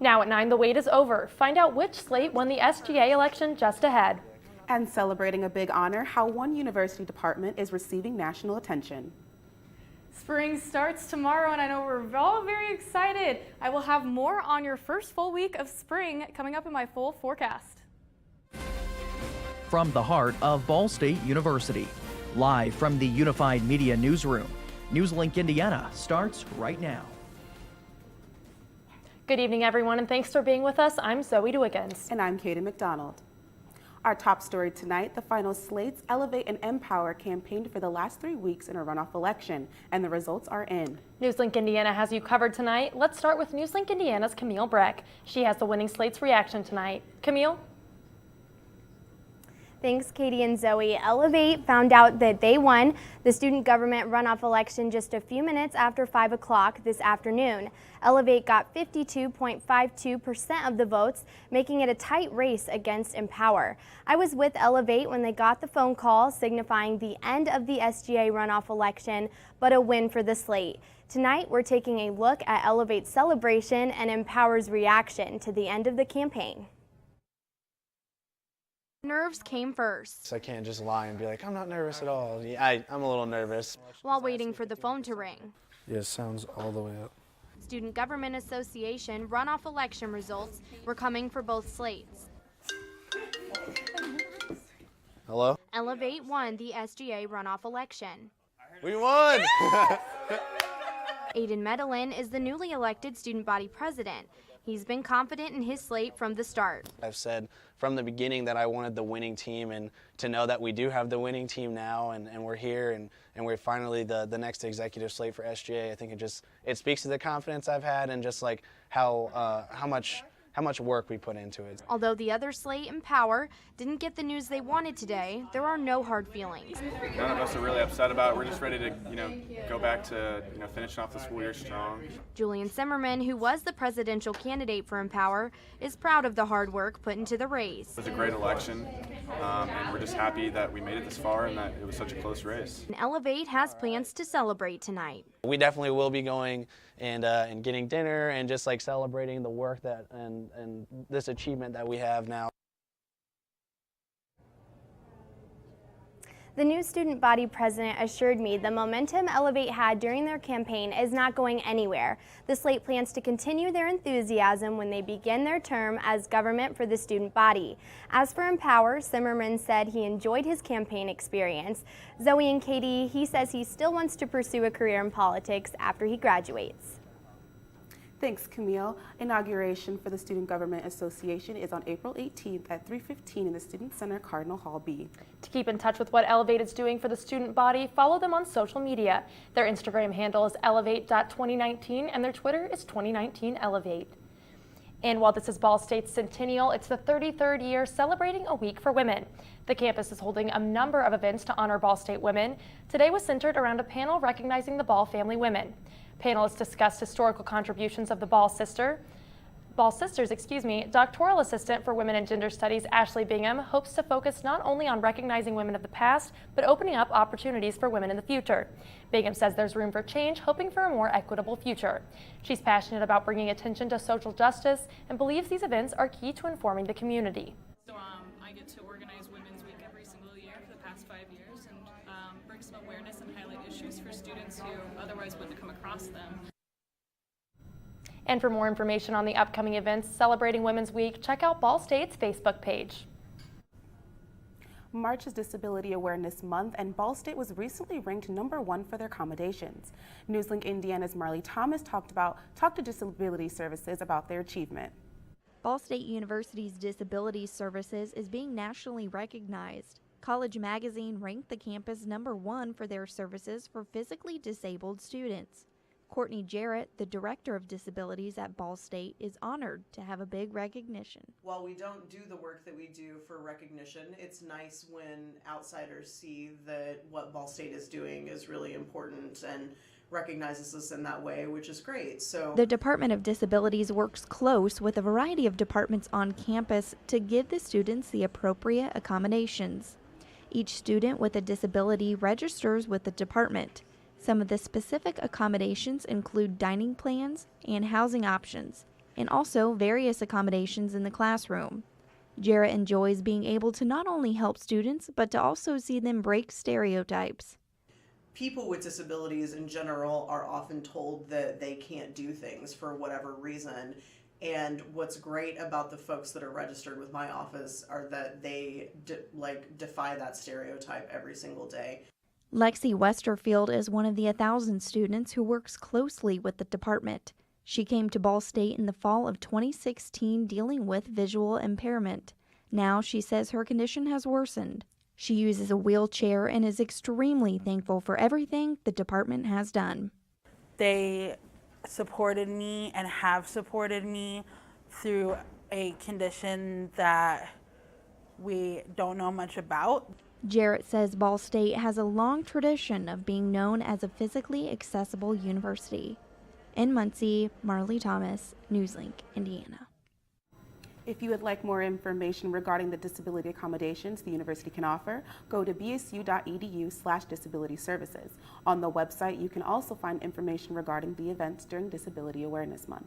Now at 9, the wait is over. Find out which slate won the SGA election just ahead. And celebrating a big honor, how one university department is receiving national attention. Spring starts tomorrow, and I know we're all very excited. I will have more on your first full week of spring coming up in my full forecast. From the heart of Ball State University, live from the Unified Media Newsroom, NewsLink Indiana starts right now. Good evening, everyone, and thanks for being with us. I'm Zoe Duiggins. And I'm Katie McDonald. Our top story tonight, the final slates Elevate and Empower campaigned for the last 3 weeks in a runoff election, and the results are in. NewsLink Indiana has you covered tonight. Let's start with NewsLink Indiana's Camille Breck. She has the winning slate's reaction tonight. Camille? Thanks, Katie and Zoe. Elevate found out that they won the student government runoff election just a few minutes after 5 o'clock this afternoon. Elevate got 52.52% of the votes, making it a tight race against Empower. I was with Elevate when they got the phone call signifying the end of the SGA runoff election, but a win for the slate. Tonight, we're taking a look at Elevate's celebration and Empower's reaction to the end of the campaign. Nerves came first. I can't just lie and be like, I'm not nervous at all. Yeah, I'm a little nervous. While waiting for the phone to ring. Yeah, it sounds all the way up. Student Government Association runoff election results were coming for both slates. Hello? Elevate won the SGA runoff election. We won! Aiden Medellin is the newly elected student body president. He's been confident in his slate from the start. I've said from the beginning that I wanted the winning team, and to know that we do have the winning team now, and we're here, and we're finally the next executive slate for SGA. I think it speaks to the confidence I've had and just like how much work we put into it. Although the other slate, Empower, didn't get the news they wanted today, there are no hard feelings. None of us are really upset about it. We're just ready to, go back to, finishing off the school year strong. Julian Zimmerman, who was the presidential candidate for Empower, is proud of the hard work put into the race. It was a great election, and we're just happy that we made it this far and that it was such a close race. And Elevate has plans to celebrate tonight. We definitely will be going and getting dinner and just like celebrating the work that and this achievement that we have now. The new student body president assured me the momentum Elevate had during their campaign is not going anywhere. The slate plans to continue their enthusiasm when they begin their term as government for the student body. As for Empower, Zimmerman said he enjoyed his campaign experience. Zoe and Katie, he says he still wants to pursue a career in politics after he graduates. Thanks, Camille. Inauguration for the Student Government Association is on April 18th at 3:15 in the Student Center, Cardinal Hall B. To keep in touch with what Elevate is doing for the student body, follow them on social media. Their Instagram handle is elevate.2019 and their Twitter is 2019elevate. And while this is Ball State's centennial, it's the 33rd year celebrating a week for women. The campus is holding a number of events to honor Ball State women. Today was centered around a panel recognizing the Ball family women. Panelists discussed historical contributions of the Ball sisters. Doctoral assistant for Women and Gender Studies, Ashley Bingham, hopes to focus not only on recognizing women of the past, but opening up opportunities for women in the future. Bingham says there's room for change, hoping for a more equitable future. She's passionate about bringing attention to social justice and believes these events are key to informing the community. So I get to organize Women's Week every single year for the past 5 years and bring some awareness and highlight issues for students who otherwise wouldn't come across them. And for more information on the upcoming events celebrating Women's Week, check out Ball State's Facebook page. March is Disability Awareness Month, and Ball State was recently ranked #1 for their accommodations. NewsLink Indiana's Marley Thomas talked to Disability Services about their achievement. Ball State University's Disability Services is being nationally recognized. College Magazine ranked the campus #1 for their services for physically disabled students. Courtney Jarrett, the Director of Disabilities at Ball State, is honored to have a big recognition. While we don't do the work that we do for recognition, it's nice when outsiders see that what Ball State is doing is really important and recognizes us in that way, which is great. So the Department of Disabilities works close with a variety of departments on campus to give the students the appropriate accommodations. Each student with a disability registers with the department. Some of the specific accommodations include dining plans and housing options, and also various accommodations in the classroom. Jarrett enjoys being able to not only help students, but to also see them break stereotypes. People with disabilities in general are often told that they can't do things for whatever reason. And what's great about the folks that are registered with my office are that they defy that stereotype every single day. Lexi Westerfield is one of the 1,000 students who works closely with the department. She came to Ball State in the fall of 2016 dealing with visual impairment. Now she says her condition has worsened. She uses a wheelchair and is extremely thankful for everything the department has done. They supported me and have supported me through a condition that we don't know much about. Jarrett says Ball State has a long tradition of being known as a physically accessible university. In Muncie, Marley Thomas, NewsLink, Indiana. If you would like more information regarding the disability accommodations the university can offer, go to bsu.edu/disability services. On the website, you can also find information regarding the events during Disability Awareness Month.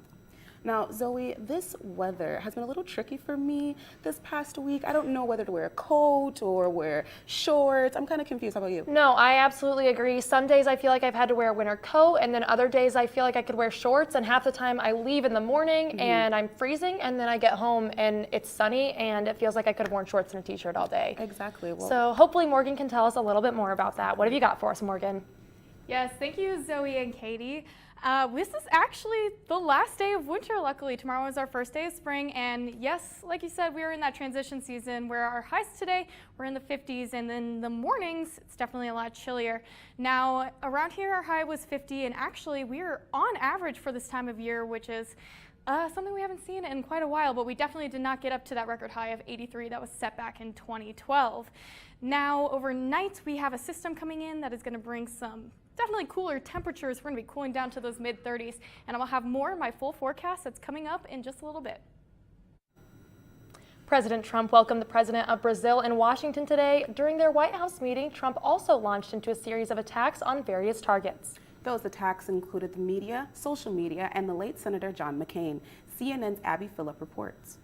Now, Zoe, this weather has been a little tricky for me this past week. I don't know whether to wear a coat or wear shorts. I'm kind of confused. How about you? No, I absolutely agree. Some days I feel like I've had to wear a winter coat, and then other days I feel like I could wear shorts, and half the time I leave in the morning and I'm freezing, and then I get home and it's sunny and it feels like I could have worn shorts and a t-shirt all day. Exactly. Well, So hopefully Morgan can tell us a little bit more about that. What have you got for us, Morgan? Yes, thank you, Zoe and Katie. This is actually the last day of winter, luckily. Tomorrow is our first day of spring, and yes, like you said, we are in that transition season where our highs today were in the 50s, and then the mornings, it's definitely a lot chillier. Now, around here, our high was 50, and actually, we are on average for this time of year, which is something we haven't seen in quite a while, but we definitely did not get up to that record high of 83 that was set back in 2012. Now, overnight, we have a system coming in that is going to bring some definitely cooler temperatures. We're going to be cooling down to those mid-30s, and I will have more in my full forecast that's coming up in just a little bit. President Trump welcomed the president of Brazil in Washington today. During their White House meeting, Trump also launched into a series of attacks on various targets. those attacks included the media, social media, and the late Senator John McCain. CNN's Abby Phillip reports.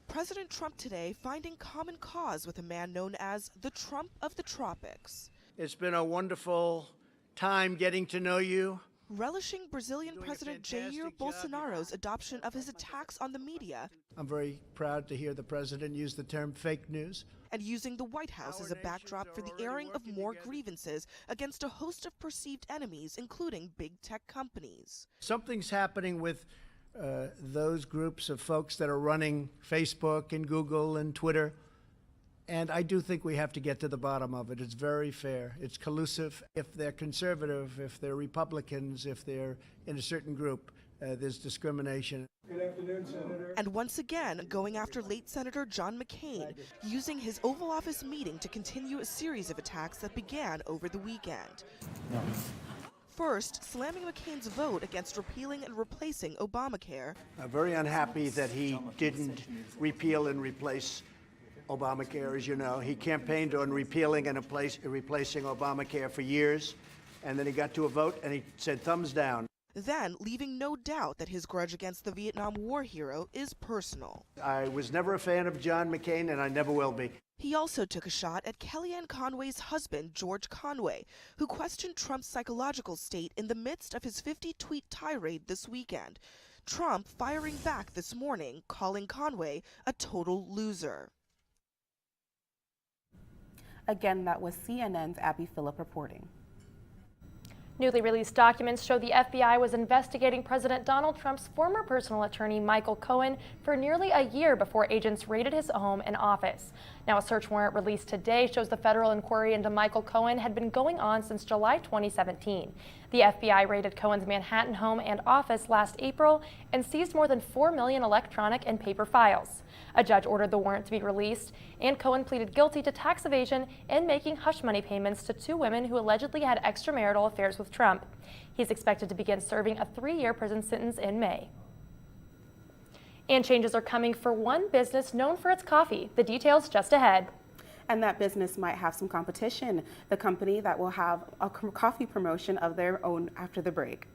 President Trump today finding common cause with a man known as the Trump of the tropics. It's been a wonderful time getting to know you. Relishing Brazilian President Jair Bolsonaro's adoption of his attacks on the media. I'm very proud to hear the president use the term fake news. And using the White House as a backdrop for the airing of more grievances against a host of perceived enemies, including big tech companies. Something's happening with those groups of folks that are running Facebook and Google and Twitter. And I do think we have to get to the bottom of it. It's very fair. It's collusive. If they're conservative, if they're Republicans, if they're in a certain group, there's discrimination. Good afternoon, Senator. And once again, going after late Senator John McCain, using his Oval Office meeting to continue a series of attacks that began over the weekend. No. First, slamming McCain's vote against repealing and replacing Obamacare. I'm very unhappy that he didn't repeal and replace Obamacare. As you know, he campaigned on repealing and replacing Obamacare for years, and then he got to a vote and he said thumbs down. Then, leaving no doubt that his grudge against the Vietnam War hero is personal. I was never a fan of John McCain, and I never will be. He also took a shot at Kellyanne Conway's husband, George Conway, who questioned Trump's psychological state in the midst of his 50-tweet tirade this weekend. Trump firing back this morning, calling Conway a total loser. Again, that was CNN's Abby Phillip reporting. Newly released documents show the FBI was investigating President Donald Trump's former personal attorney, Michael Cohen, for nearly a year before agents raided his home and office. Now, a search warrant released today shows the federal inquiry into Michael Cohen had been going on since July 2017. The FBI raided Cohen's Manhattan home and office last April and seized more than 4 million electronic and paper files. A judge ordered the warrant to be released, and Cohen pleaded guilty to tax evasion and making hush money payments to 2 women who allegedly had extramarital affairs with Trump. He's expected to begin serving a 3-year prison sentence in May. And changes are coming for one business known for its coffee. The details just ahead. And that business might have some competition. The company that will have a coffee promotion of their own after the break.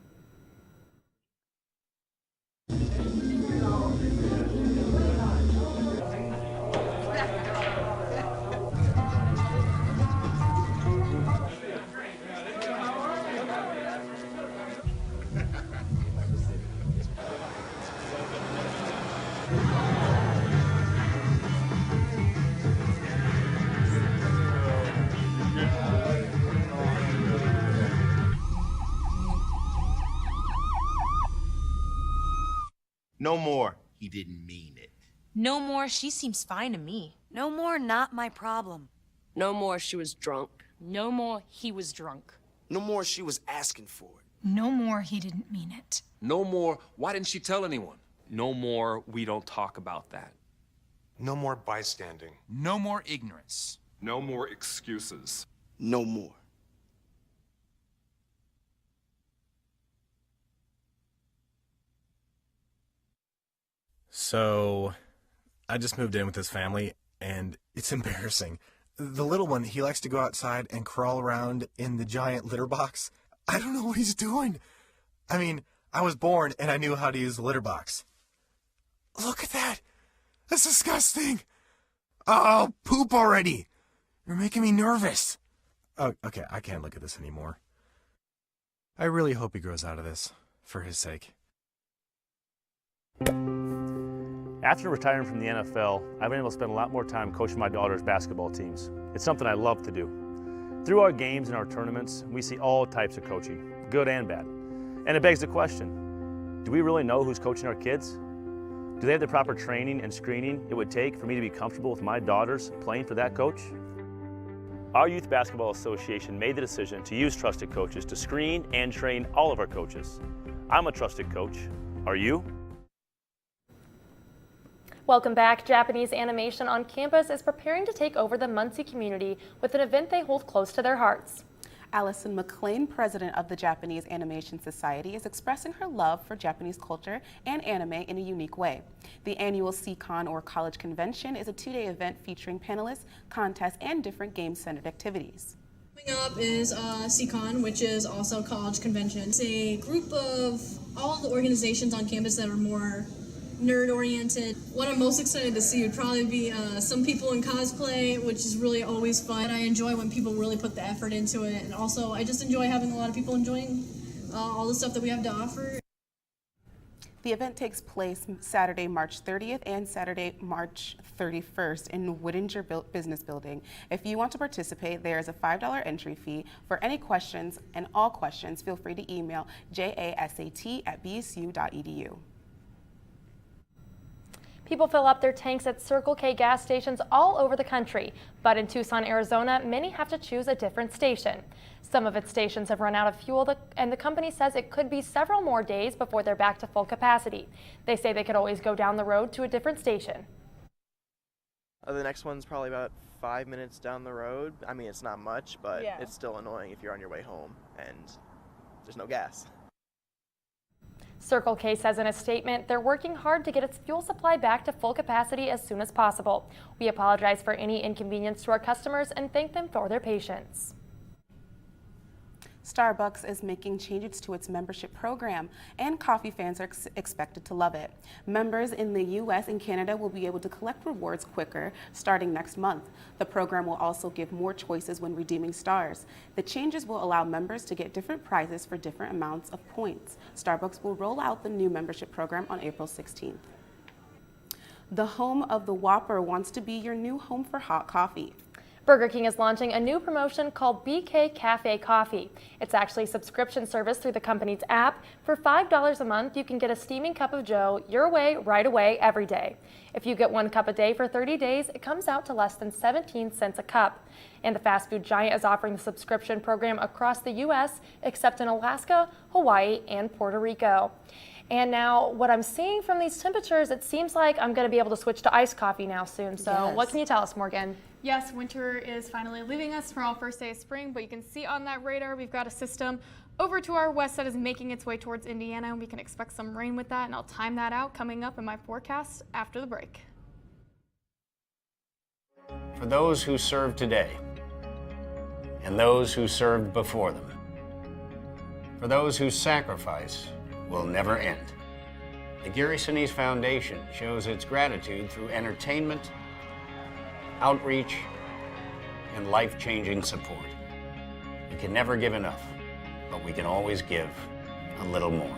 No more, he didn't mean it. No more, she seems fine to me. No more, not my problem. No more, she was drunk. No more, he was drunk. No more, she was asking for it. No more, he didn't mean it. No more, why didn't she tell anyone? No more, we don't talk about that. No more bystanding. No more ignorance. No more excuses. No more. So, I just moved in with this family, and it's embarrassing. The little one, he likes to go outside and crawl around in the giant litter box. I don't know what he's doing. I mean, I was born and I knew how to use the litter box. Look at that! That's disgusting! Oh, poop already! You're making me nervous. Oh, okay, I can't look at this anymore. I really hope he grows out of this, for his sake. After retiring from the NFL, I've been able to spend a lot more time coaching my daughter's basketball teams. It's something I love to do. Through our games and our tournaments, we see all types of coaching, good and bad. And it begs the question, do we really know who's coaching our kids? Do they have the proper training and screening it would take for me to be comfortable with my daughters playing for that coach? Our Youth Basketball Association made the decision to use trusted coaches to screen and train all of our coaches. I'm a trusted coach. Are you? Welcome back. Japanese animation on campus is preparing to take over the Muncie community with an event they hold close to their hearts. Allison McLean, president of the Japanese Animation Society, is expressing her love for Japanese culture and anime in a unique way. The annual CCon, or College Convention, is a two-day event featuring panelists, contests, and different game-centered activities. Coming up is CCon, which is also College Convention. It's a group of all the organizations on campus that are more nerd-oriented. What I'm most excited to see would probably be some people in cosplay, which is really always fun. I enjoy when people really put the effort into it, and also I just enjoy having a lot of people enjoying all the stuff that we have to offer. The event takes place Saturday, March 30th and Saturday, March 31st in Whittinger Business Building. If you want to participate, there is a $5 entry fee. For any questions, and all questions, feel free to email jasat@bsu.edu. People fill up their tanks at Circle K gas stations all over the country, but in Tucson, Arizona, many have to choose a different station. Some of its stations have run out of fuel, and the company says it could be several more days before they're back to full capacity. They say they could always go down the road to a different station. The next one's probably about 5 minutes down the road. I mean, it's not much, but it's still annoying if you're on your way home and there's no gas. Circle K says in a statement they're working hard to get its fuel supply back to full capacity as soon as possible. We apologize for any inconvenience to our customers and thank them for their patience. Starbucks is making changes to its membership program, and coffee fans are expected to love it. Members in the U.S. and Canada will be able to collect rewards quicker starting next month. The program will also give more choices when redeeming stars. The changes will allow members to get different prizes for different amounts of points. Starbucks will roll out the new membership program on April 16th. The home of the Whopper wants to be your new home for hot coffee. Burger King is launching a new promotion called BK Cafe Coffee. It's actually a subscription service through the company's app. For $5 a month, you can get a steaming cup of joe your way, right away, every day. If you get 1 cup a day for 30 days, it comes out to less than 17 cents a cup. And the fast food giant is offering the subscription program across the U.S., except in Alaska, Hawaii, and Puerto Rico. And now what I'm seeing from these temperatures, it seems like I'm going to be able to switch to iced coffee now soon. So What can you tell us, Morgan? Yes, winter is finally leaving us. Tomorrow, first day of spring, but you can see on that radar we've got a system over to our west that is making its way towards Indiana, and we can expect some rain with that, and I'll time that out coming up in my forecast after the break. For those who serve today and those who served before them, for those whose sacrifice will never end, the Gary Sinise Foundation shows its gratitude through entertainment, outreach, and life-changing support. We can never give enough, but we can always give a little more.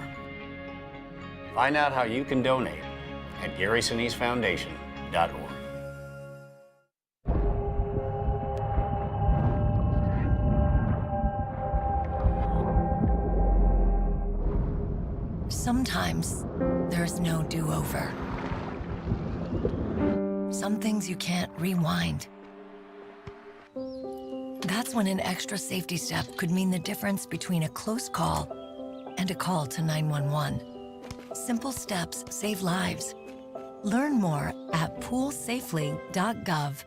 Find out how you can donate at GarySiniseFoundation.org. Sometimes there's no do-over. Some things you can't rewind. That's when an extra safety step could mean the difference between a close call and a call to 911. Simple steps save lives. Learn more at poolsafely.gov.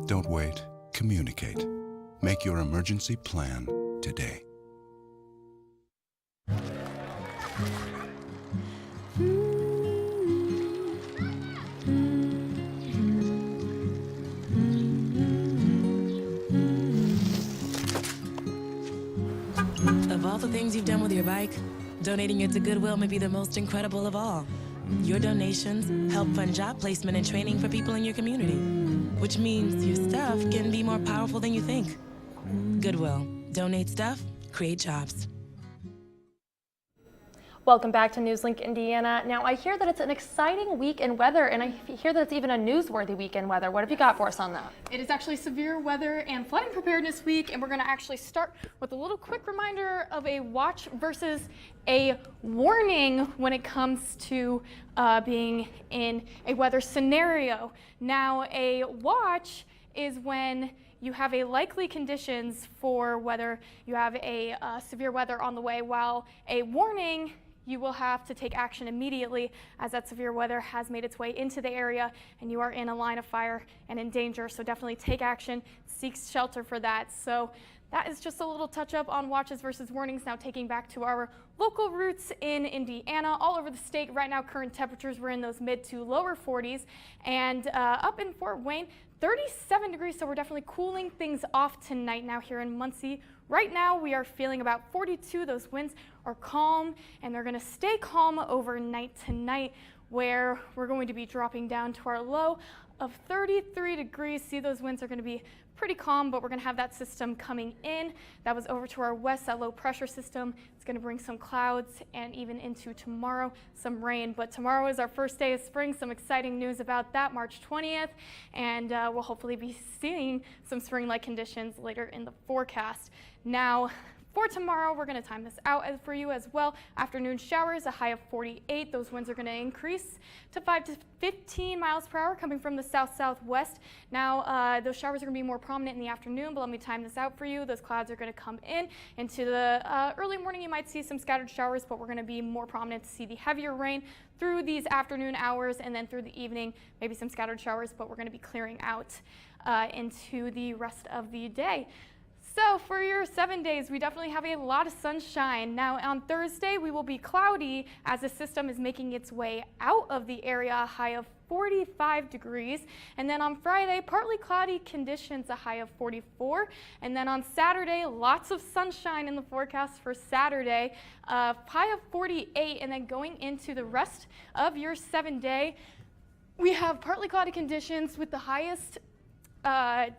Don't wait. Communicate. Make your emergency plan today. Of all the things you've done with your bike, donating it to Goodwill may be the most incredible of all. Your donations help fund job placement and training for people in your community, which means your stuff can be more powerful than you think. Goodwill. Donate stuff, create jobs. Welcome back to NewsLink Indiana. Now, I hear that it's an exciting week in weather, and I hear that it's even a newsworthy week in weather. What have you got for us on that? It is actually severe weather and flooding preparedness week, and we're going to actually start with a little quick reminder of a watch versus a warning when it comes to being in a weather scenario. Now, a watch is when you have a likely conditions for whether you have a severe weather on the way, while a warning, you will have to take action immediately as that severe weather has made its way into the area and you are in a line of fire and in danger. So definitely take action, seek shelter for that. So that is just a little touch up on watches versus warnings. Now taking back to our local routes in Indiana, all over the state right now, current temperatures were in those mid to lower 40s, and up in Fort Wayne, 37 degrees, so we're definitely cooling things off tonight now here in Muncie. Right now we are feeling about 42. Those winds are calm and they're going to stay calm overnight tonight, where we're going to be dropping down to our low of 33 degrees. See, those winds are going to be pretty calm, but we're going to have that system coming in. That was over to our west, that low pressure system. It's going to bring some clouds and even into tomorrow, some rain. But tomorrow is our first day of spring. Some exciting news about that, March 20th. And we'll hopefully be seeing some spring-like conditions later in the forecast. Now, for tomorrow, we're going to time this out for you as well. Afternoon showers, a high of 48. Those winds are going to increase to 5 to 15 miles per hour coming from the south-southwest. Now, those showers are going to be more prominent in the afternoon, but let me time this out for you. Those clouds are going to come in. Into the early morning, you might see some scattered showers, but we're going to be more prominent to see the heavier rain through these afternoon hours, and then through the evening, maybe some scattered showers, but we're going to be clearing out into the rest of the day. So for your 7 days, we definitely have a lot of sunshine. Now on Thursday, we will be cloudy as the system is making its way out of the area, a high of 45 degrees. And then on Friday, partly cloudy conditions, a high of 44. And then on Saturday, lots of sunshine in the forecast for Saturday, high of 48. And then going into the rest of your 7 day, we have partly cloudy conditions with the highest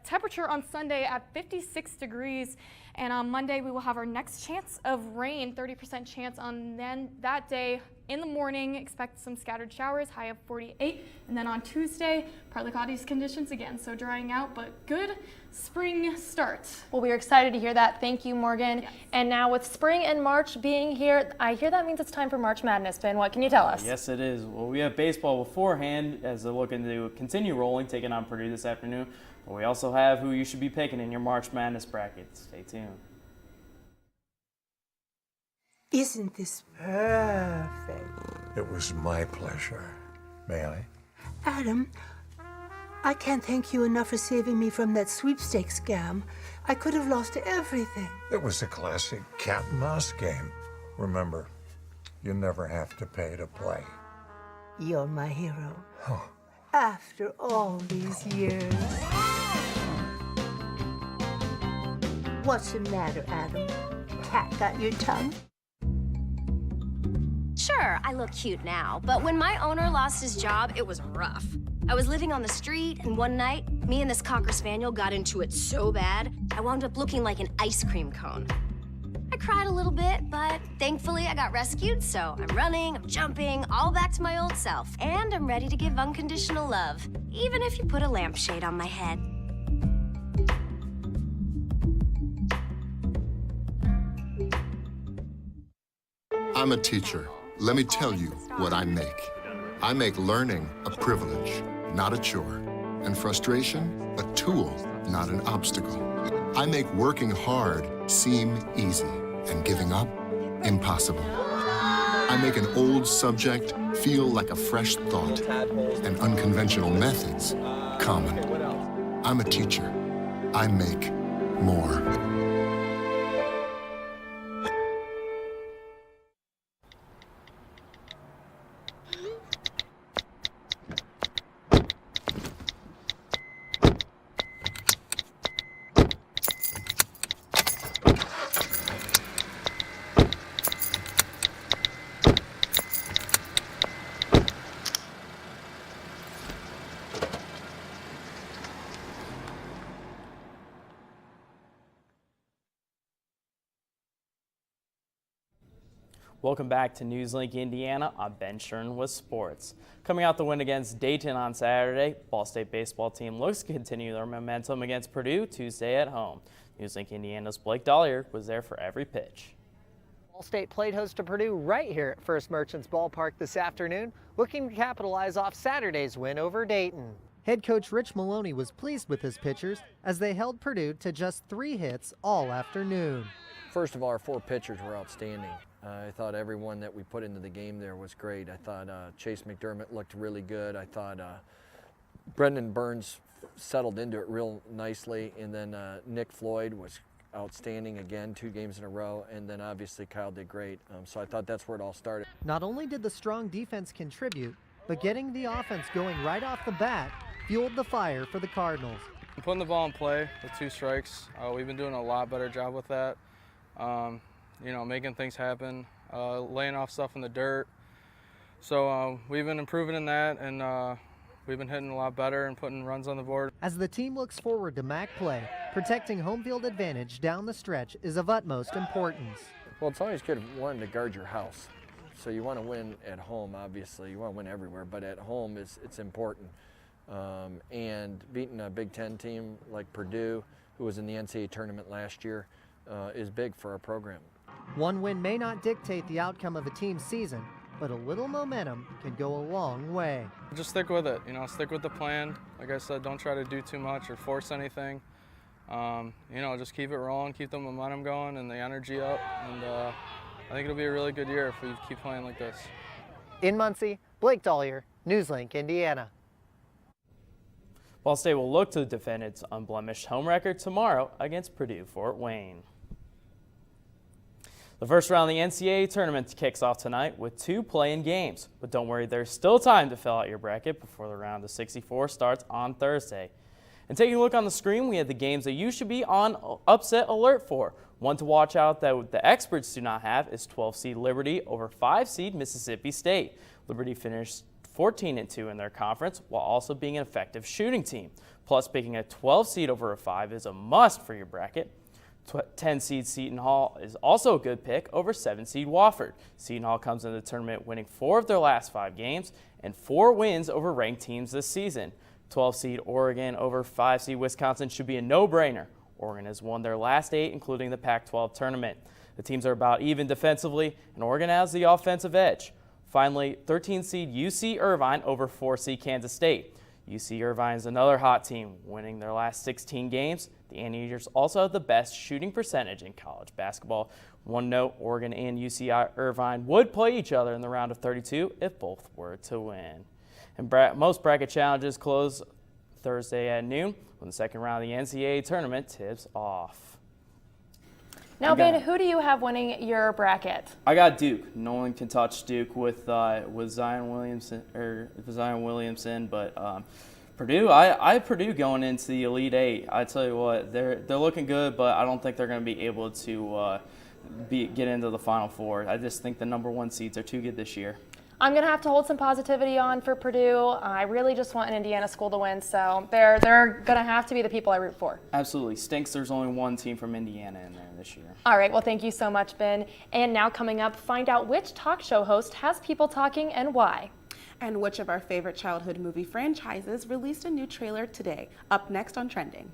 temperature on Sunday at 56 degrees, and on Monday we will have our next chance of rain, 30% chance on then that day. In the morning, expect some scattered showers, high of 48, and then on Tuesday, partly cloudy conditions again, so drying out, but good spring start. Well, we are excited to hear that. Thank you, Morgan. Yes. And now with spring and March being here, I hear that means it's time for March Madness. Ben, what can you tell us? Yes, it is. Well, we have baseball beforehand as they're looking to continue rolling, taking on Purdue this afternoon. But we also have who you should be picking in your March Madness bracket. Stay tuned. Isn't this perfect? It was my pleasure. May I? Adam, I can't thank you enough for saving me from that sweepstakes scam. I could have lost everything. It was a classic cat and mouse game. Remember, you never have to pay to play. You're my hero. Oh. After all these years. What's the matter, Adam? Cat got your tongue? Sure, I look cute now, but when my owner lost his job, it was rough. I was living on the street, and one night, me and this Cocker Spaniel got into it so bad, I wound up looking like an ice cream cone. I cried a little bit, but thankfully I got rescued, so I'm running, I'm jumping, all back to my old self. And I'm ready to give unconditional love, even if you put a lampshade on my head. I'm a teacher. Let me tell you what I make. I make learning a privilege, not a chore, and frustration a tool, not an obstacle. I make working hard seem easy and giving up impossible. I make an old subject feel like a fresh thought and unconventional methods common. I'm a teacher. I make more. Welcome back to NewsLink Indiana. I'm Ben Shern with sports. Coming out the win against Dayton on Saturday, Ball State baseball team looks to continue their momentum against Purdue Tuesday at home. NewsLink Indiana's Blake Dollier was there for every pitch. Ball State played host to Purdue right here at First Merchants Ballpark this afternoon, looking to capitalize off Saturday's win over Dayton. Head coach Rich Maloney was pleased with his pitchers as they held Purdue to just 3 hits all afternoon. First of all, our 4 pitchers were outstanding. I thought everyone that we put into the game there was great. I thought Chase McDermott looked really good. I thought Brendan Burns settled into it real nicely. And then Nick Floyd was outstanding again, 2 games in a row. And then obviously Kyle did great. So I thought that's where it all started. Not only did the strong defense contribute, but getting the offense going right off the bat fueled the fire for the Cardinals. Putting the ball in play with 2 strikes, we've been doing a lot better job with that. Making things happen, laying off stuff in the dirt. So we've been improving in that, and we've been hitting a lot better and putting runs on the board. As the team looks forward to MAC play, protecting home field advantage down the stretch is of utmost importance. Well, it's always good wanting to guard your house. So you want to win at home, obviously. You want to win everywhere, but at home it's important. And beating a Big Ten team like Purdue, who was in the NCAA tournament last year, is big for our program. One win may not dictate the outcome of a team's season, but a little momentum can go a long way. Just stick with it, stick with the plan. Like I said, don't try to do too much or force anything. Just keep it rolling, keep the momentum going and the energy up, and I think it'll be a really good year if we keep playing like this. In Muncie, Blake Dollier, NewsLink, Indiana. Ball State will look to defend its unblemished home record tomorrow against Purdue Fort Wayne. The first round of the NCAA tournament kicks off tonight with 2 play-in games. But don't worry, there's still time to fill out your bracket before the round of 64 starts on Thursday. And taking a look on the screen, we have the games that you should be on upset alert for. One to watch out that the experts do not have is 12-seed Liberty over 5-seed Mississippi State. Liberty finished 14-2 in their conference while also being an effective shooting team. Plus, picking a 12-seed over a 5 is a must for your bracket. 10-seed Seton Hall is also a good pick over 7-seed Wofford. Seton Hall comes into the tournament winning 4 of their last 5 games and 4 wins over ranked teams this season. 12-seed Oregon over 5-seed Wisconsin should be a no-brainer. Oregon has won their last 8, including the Pac-12 tournament. The teams are about even defensively, and Oregon has the offensive edge. Finally, 13-seed UC Irvine over 4-seed Kansas State. UC Irvine is another hot team, winning their last 16 games. The Anteaters also have the best shooting percentage in college basketball. One note, Oregon and UC Irvine would play each other in the round of 32 if both were to win. And most bracket challenges close Thursday at noon when the second round of the NCAA tournament tips off. Now, Ben, who do you have winning your bracket? I got Duke. No one can touch Duke with Zion Williamson, but Purdue. I have Purdue going into the Elite Eight. I tell you what, they're looking good, but I don't think they're going to be able to get into the Final Four. I just think the number 1 seeds are too good this year. I'm going to have to hold some positivity on for Purdue. I really just want an Indiana school to win, so they're going to have to be the people I root for. Absolutely. Stinks there's only one team from Indiana in there this year. All right, well, thank you so much, Ben. And now coming up, find out which talk show host has people talking and why. And which of our favorite childhood movie franchises released a new trailer today. Up next on Trending.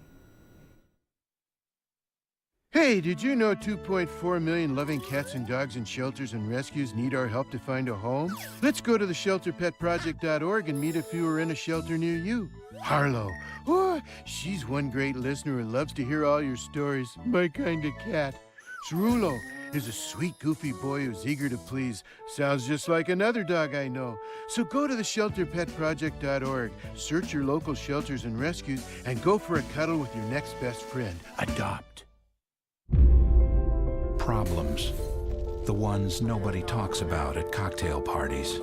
Hey, did you know 2.4 million loving cats and dogs in shelters and rescues need our help to find a home? Let's go to theshelterpetproject.org and meet a few who are in a shelter near you. Harlow, oh, she's one great listener who loves to hear all your stories. My kind of cat. Cerulo is a sweet, goofy boy who's eager to please. Sounds just like another dog I know. So go to theshelterpetproject.org, search your local shelters and rescues, and go for a cuddle with your next best friend. Adopt. Problems. The ones nobody talks about at cocktail parties.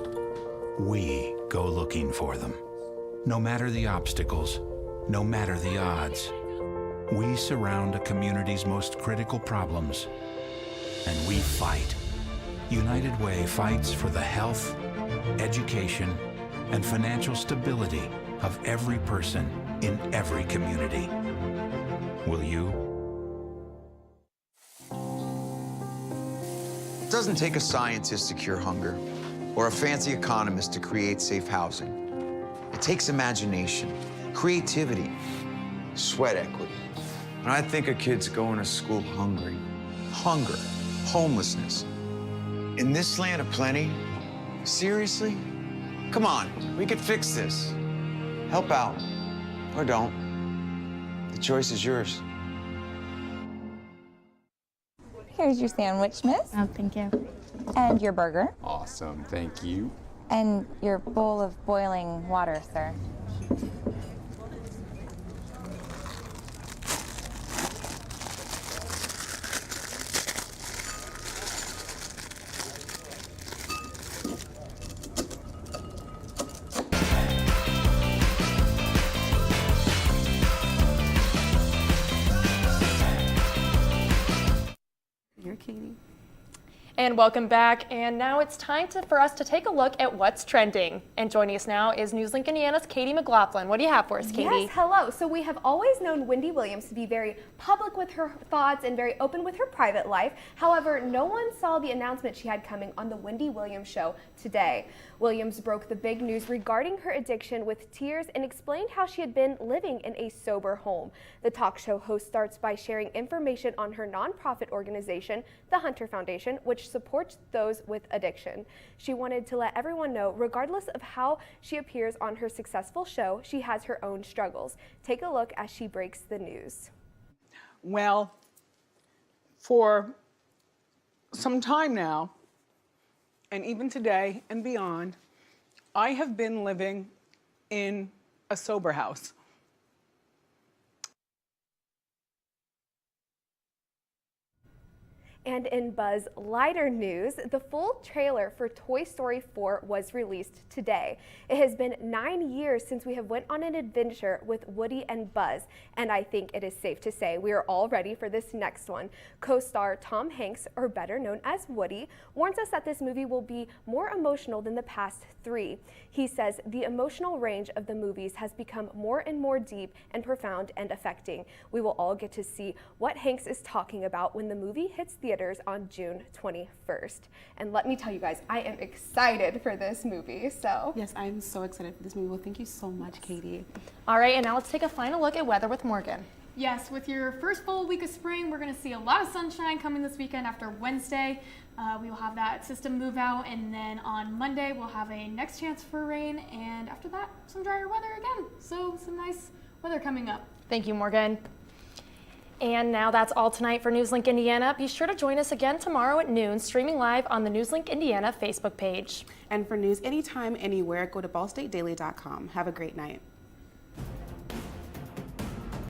We go looking for them. No matter the obstacles, no matter the odds, we surround a community's most critical problems, and we fight. United Way fights for the health, education, and financial stability of every person in every community. Will you? It doesn't take a scientist to cure hunger or a fancy economist to create safe housing. It takes imagination, creativity, sweat equity. When I think of kids going to school hungry, hunger, homelessness, in this land of plenty, seriously? Come on, we could fix this. Help out, or don't. The choice is yours. Here's your sandwich, miss. Oh, thank you. And your burger. Awesome, thank you. And your bowl of boiling water, sir. And welcome back. And now it's time for us to take a look at what's trending. And joining us now is NewsLink Indiana's Katie McLaughlin. What do you have for us, Katie? Yes, hello. So we have always known Wendy Williams to be very public with her thoughts and very open with her private life. However, no one saw the announcement she had coming on the Wendy Williams show today. Williams broke the big news regarding her addiction with tears and explained how she had been living in a sober home. The talk show host starts by sharing information on her nonprofit organization, the Hunter Foundation, which supports those with addiction. She wanted to let everyone know, regardless of how she appears on her successful show, she has her own struggles. Take a look as she breaks the news. Well, for some time now, and even today and beyond, I have been living in a sober house. And in Buzz lighter news, the full trailer for Toy Story 4 was released today. It has been 9 years since we have went on an adventure with Woody and Buzz, and I think it is safe to say we are all ready for this next one. Co-star Tom Hanks, or better known as Woody, warns us that this movie will be more emotional than the past 3. He says the emotional range of the movies has become more and more deep and profound and affecting. We will all get to see what Hanks is talking about when the movie hits theaters on June 21st. And let me tell you guys, I am excited for this movie, so. Yes, I'm so excited for this movie. Well, thank you so much, Katie. All right, and now let's take a final look at weather with Morgan. Yes, with your first full week of spring, we're going to see a lot of sunshine coming this weekend after Wednesday. We will have that system move out, and then on Monday, we'll have a next chance for rain, and after that, some drier weather again. So some nice weather coming up. Thank you, Morgan. And now that's all tonight for NewsLink Indiana. Be sure to join us again tomorrow at noon, streaming live on the NewsLink Indiana Facebook page. And for news anytime, anywhere, go to ballstatedaily.com. Have a great night.